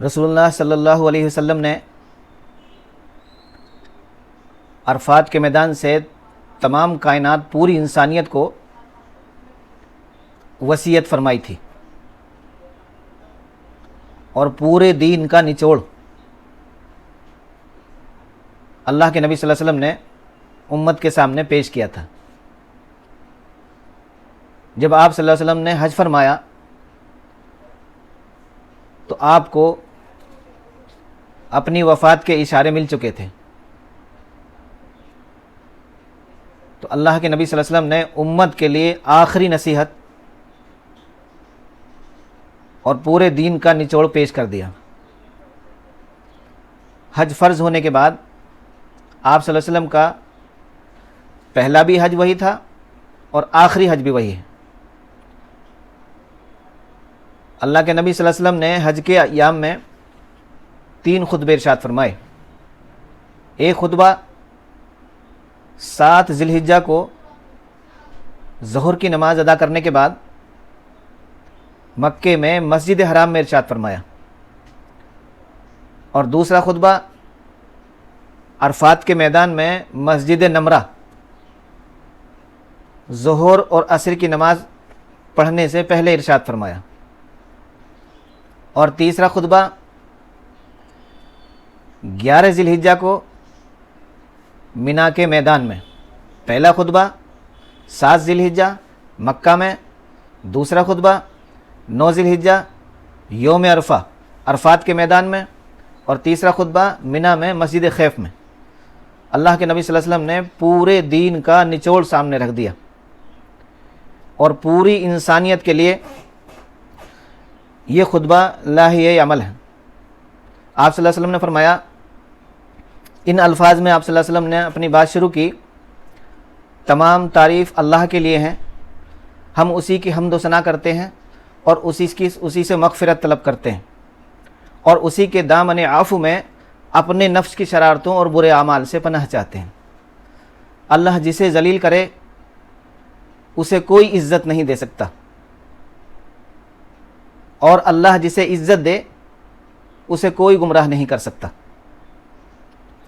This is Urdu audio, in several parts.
رسول اللہ صلی اللہ علیہ وسلم نے عرفات کے میدان سے تمام کائنات، پوری انسانیت کو وصیت فرمائی تھی، اور پورے دین کا نچوڑ اللہ کے نبی صلی اللہ علیہ وسلم نے امت کے سامنے پیش کیا تھا۔ جب آپ صلی اللہ علیہ وسلم نے حج فرمایا تو آپ کو اپنی وفات کے اشارے مل چکے تھے، تو اللہ کے نبی صلی اللہ علیہ وسلم نے امت کے لیے آخری نصیحت اور پورے دین کا نچوڑ پیش کر دیا۔ حج فرض ہونے کے بعد آپ صلی اللہ علیہ وسلم کا پہلا بھی حج وہی تھا اور آخری حج بھی وہی ہے۔ اللہ کے نبی صلی اللہ علیہ وسلم نے حج کے ایام میں 3 خطبے ارشاد فرمائے۔ ایک خطبہ 7 ذی الحجہ کو ظہر کی نماز ادا کرنے کے بعد مکے میں مسجد حرام میں ارشاد فرمایا، اور دوسرا خطبہ عرفات کے میدان میں مسجد نمرہ ظہر اور عصر کی نماز پڑھنے سے پہلے ارشاد فرمایا، اور تیسرا خطبہ 11 ذی الحجہ کو مینا کے میدان میں۔ پہلا خطبہ 7 ذی الحجہ مکہ میں، دوسرا خطبہ 9 ذی الحجہ یوم عرفہ عرفات کے میدان میں، اور تیسرا خطبہ مینا میں مسجد خیف میں۔ اللہ کے نبی صلی اللہ علیہ وسلم نے پورے دین کا نچوڑ سامنے رکھ دیا، اور پوری انسانیت کے لیے یہ خطبہ لاہیہ عمل ہے۔ آپ صلی اللہ علیہ وسلم نے فرمایا، ان الفاظ میں آپ صلی اللہ علیہ وسلم نے اپنی بات شروع کی، تمام تعریف اللہ کے لیے ہیں، ہم اسی کی حمد و ثنا کرتے ہیں اور اسی سے مغفرت طلب کرتے ہیں، اور اسی کے دامن عفو میں اپنے نفس کی شرارتوں اور برے اعمال سے پناہ چاہتے ہیں۔ اللہ جسے ذلیل کرے اسے کوئی عزت نہیں دے سکتا، اور اللہ جسے عزت دے اسے کوئی گمراہ نہیں کر سکتا،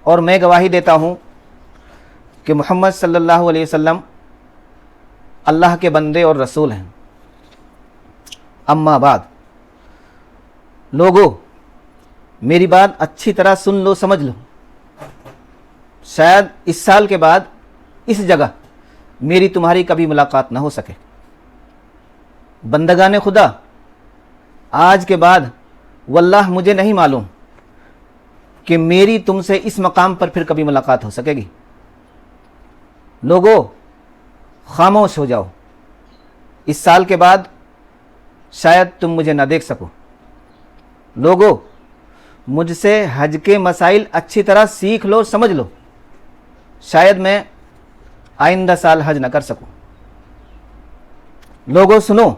اور میں گواہی دیتا ہوں کہ محمد صلی اللہ علیہ وسلم اللہ کے بندے اور رسول ہیں۔ اما بعد، لوگو میری بات اچھی طرح سن لو، سمجھ لو، شاید اس سال کے بعد اس جگہ میری تمہاری کبھی ملاقات نہ ہو سکے۔ بندگان خدا، آج کے بعد واللہ مجھے نہیں معلوم کہ میری تم سے اس مقام پر پھر کبھی ملاقات ہو سکے گی۔ لوگو خاموش ہو جاؤ، اس سال کے بعد شاید تم مجھے نہ دیکھ سکو۔ لوگو مجھ سے حج کے مسائل اچھی طرح سیکھ لو، سمجھ لو، شاید میں آئندہ سال حج نہ کر سکوں۔ لوگو سنو،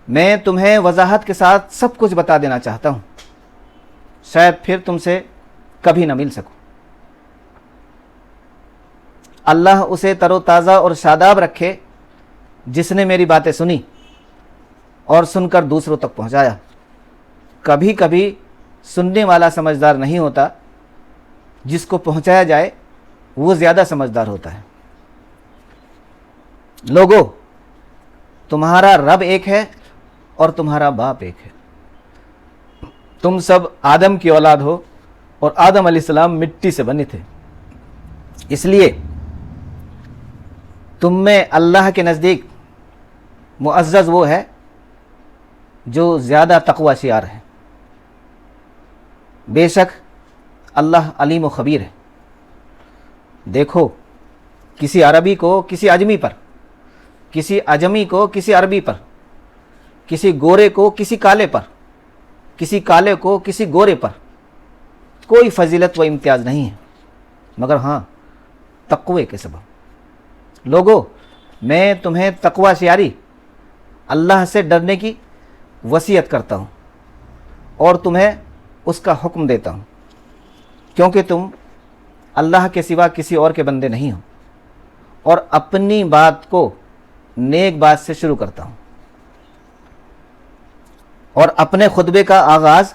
میں تمہیں وضاحت کے ساتھ سب کچھ بتا دینا چاہتا ہوں، شاید پھر تم سے کبھی نہ مل سکوں۔ اللہ اسے تر و تازہ اور شاداب رکھے جس نے میری باتیں سنی اور سن کر دوسروں تک پہنچایا۔ کبھی کبھی سننے والا سمجھدار نہیں ہوتا، جس کو پہنچایا جائے وہ زیادہ سمجھدار ہوتا ہے۔ لوگو تمہارا رب ایک ہے اور تمہارا باپ ایک ہے، تم سب آدم کی اولاد ہو اور آدم علیہ السلام مٹی سے بنے تھے، اس لیے تم میں اللہ کے نزدیک معزز وہ ہے جو زیادہ تقوی شیار ہے۔ بے شک اللہ علیم و خبیر ہے۔ دیکھو، کسی عربی کو کسی اجمی پر، کسی اجمی کو کسی عربی پر، کسی گورے کو کسی کالے پر، کسی کالے کو کسی گورے پر کوئی فضیلت و امتیاز نہیں ہے، مگر ہاں تقوی کے سبب۔ لوگو میں تمہیں تقوی شیاری، اللہ سے ڈرنے کی وصیت کرتا ہوں، اور تمہیں اس کا حکم دیتا ہوں، کیونکہ تم اللہ کے سوا کسی اور کے بندے نہیں ہو، اور اپنی بات کو نیک بات سے شروع کرتا ہوں، اور اپنے خطبے کا آغاز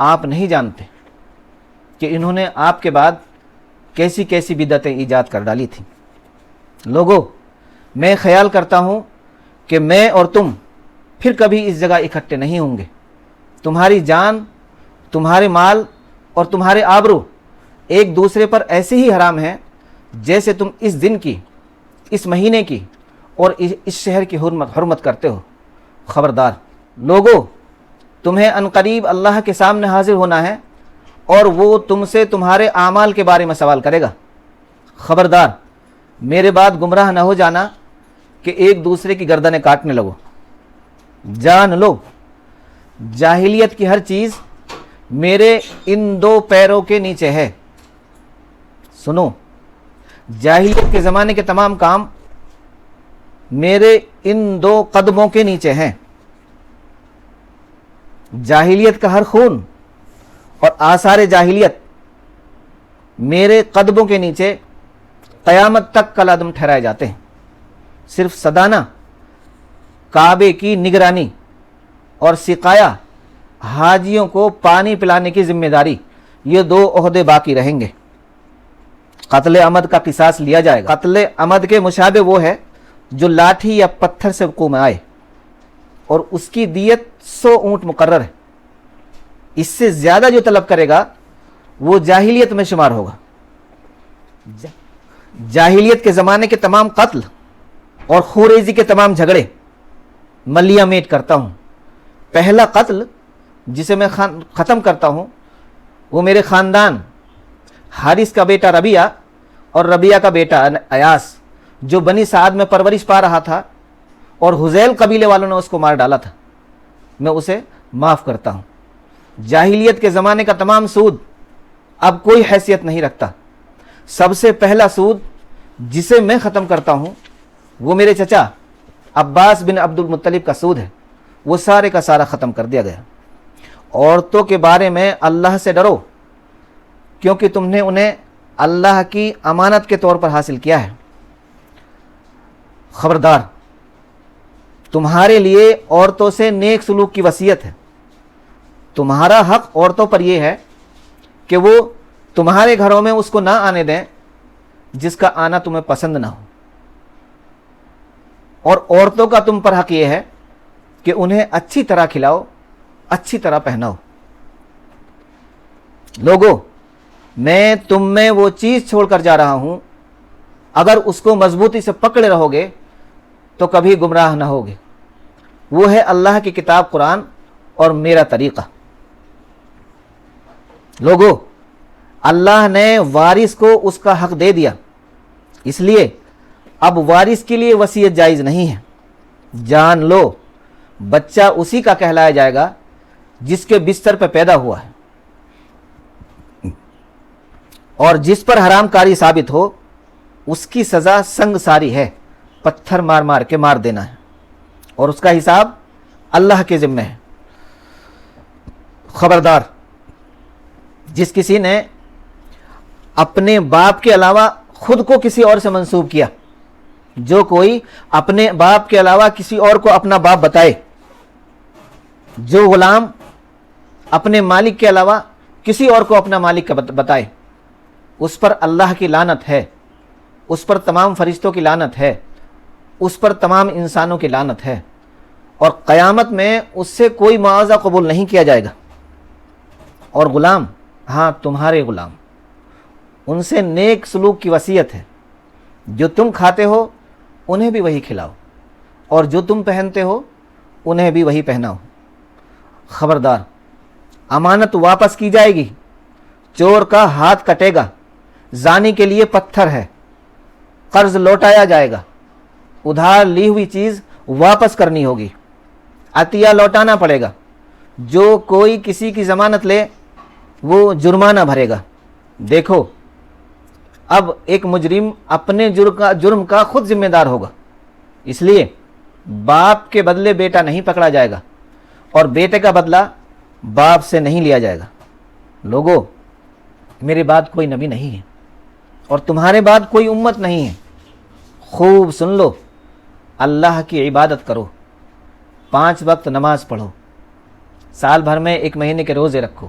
آپ نہیں جانتے کہ انہوں نے آپ کے بعد کیسی کیسی بدعتیں ایجاد کر ڈالی تھیں۔ لوگوں، میں خیال کرتا ہوں کہ میں اور تم پھر کبھی اس جگہ اکٹھے نہیں ہوں گے۔ تمہاری جان، تمہارے مال اور تمہارے آبرو ایک دوسرے پر ایسے ہی حرام ہیں جیسے تم اس دن کی، اس مہینے کی اور اس شہر کی حرمت کرتے ہو۔ خبردار لوگوں، تمہیں عنقریب اللہ کے سامنے حاضر ہونا ہے اور وہ تم سے تمہارے اعمال کے بارے میں سوال کرے گا۔ خبردار میرے بعد گمراہ نہ ہو جانا کہ ایک دوسرے کی گردنیں کاٹنے لگو۔ جان لو، جاہلیت کی ہر چیز میرے ان دو پیروں کے نیچے ہے۔ سنو، جاہلیت کے زمانے کے تمام کام میرے ان دو قدموں کے نیچے ہیں۔ جاہلیت کا ہر خون اور آثار جاہلیت میرے قدموں کے نیچے قیامت تک کالعدم ٹھہرائے جاتے ہیں۔ صرف سدانہ کعبے کی نگرانی اور سقایا حاجیوں کو پانی پلانے کی ذمہ داری، یہ دو عہدے باقی رہیں گے۔ قتل عمد کا قصاص لیا جائے گا۔ قتل عمد کے مشابہ وہ ہے جو لاٹھی یا پتھر سے وقوع میں آئے، اور اس کی دیت 100 اونٹ مقرر ہے۔ اس سے زیادہ جو طلب کرے گا وہ جاہلیت میں شمار ہوگا۔ جاہلیت کے زمانے کے تمام قتل اور خوریزی کے تمام جھگڑے ملیہ میٹ کرتا ہوں۔ پہلا قتل جسے میں ختم کرتا ہوں وہ میرے خاندان حارث کا بیٹا ربیعہ اور ربیعہ کا بیٹا ایاس، جو بنی سعد میں پرورش پا رہا تھا اور حذیل قبیلے والوں نے اس کو مار ڈالا تھا، میں اسے معاف کرتا ہوں۔ جاہلیت کے زمانے کا تمام سود اب کوئی حیثیت نہیں رکھتا۔ سب سے پہلا سود جسے میں ختم کرتا ہوں وہ میرے چچا عباس بن عبد المطلب کا سود ہے، وہ سارے کا سارا ختم کر دیا گیا۔ عورتوں کے بارے میں اللہ سے ڈرو، کیونکہ تم نے انہیں اللہ کی امانت کے طور پر حاصل کیا ہے۔ خبردار، تمہارے لیے عورتوں سے نیک سلوک کی وصیت ہے۔ تمہارا حق عورتوں پر یہ ہے کہ وہ تمہارے گھروں میں اس کو نہ آنے دیں جس کا آنا تمہیں پسند نہ ہو، اور عورتوں کا تم پر حق یہ ہے کہ انہیں اچھی طرح کھلاؤ، اچھی طرح پہناؤ۔ لوگوں، میں تم میں وہ چیز چھوڑ کر جا رہا ہوں، اگر اس کو مضبوطی سے پکڑے رہو گے تو کبھی گمراہ نہ ہوگے۔ وہ ہے اللہ کی کتاب قرآن اور میرا طریقہ۔ لوگوں، اللہ نے وارث کو اس کا حق دے دیا، اس لیے اب وارث کے لیے وصیت جائز نہیں ہے۔ جان لو، بچہ اسی کا کہلایا جائے گا جس کے بستر پہ پیدا ہوا ہے، اور جس پر حرام کاری ثابت ہو اس کی سزا سنگ ساری ہے، پتھر مار مار کے مار دینا ہے، اور اس کا حساب اللہ کے ذمہ ہے۔ خبردار، جس کسی نے اپنے باپ کے علاوہ خود کو کسی اور سے منسوب کیا، جو کوئی اپنے باپ کے علاوہ کسی اور کو اپنا باپ بتائے، جو غلام اپنے مالک کے علاوہ کسی اور کو اپنا مالک بتائے، اس پر اللہ کی لعنت ہے، اس پر تمام فرشتوں کی لعنت ہے، اس پر تمام انسانوں کی لعنت ہے، اور قیامت میں اس سے کوئی معاوضہ قبول نہیں کیا جائے گا۔ اور غلام، ہاں تمہارے غلام، ان سے نیک سلوک کی وصیت ہے، جو تم کھاتے ہو انہیں بھی وہی کھلاؤ، اور جو تم پہنتے ہو انہیں بھی وہی پہناؤ۔ خبردار، امانت واپس کی جائے گی، چور کا ہاتھ کٹے گا، زانی کے لیے پتھر ہے، قرض لوٹایا جائے گا، ادھار لی ہوئی چیز واپس کرنی ہوگی، عطیہ لوٹانا پڑے گا، جو کوئی کسی کی ضمانت لے وہ جرمانہ بھرے گا۔ دیکھو، اب ایک مجرم اپنے جرم کا خود ذمہ دار ہوگا، اس لیے باپ کے بدلے بیٹا نہیں پکڑا جائے گا، اور بیٹے کا بدلہ باپ سے نہیں لیا جائے گا۔ لوگوں، میرے بعد کوئی نبی نہیں ہے اور تمہارے بعد کوئی امت نہیں ہے۔ خوب سن لو، اللہ کی عبادت کرو، 5 وقت نماز پڑھو، سال بھر میں 1 مہینے کے روزے رکھو،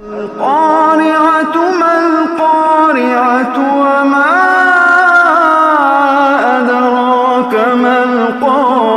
وما أدراك ما القارعة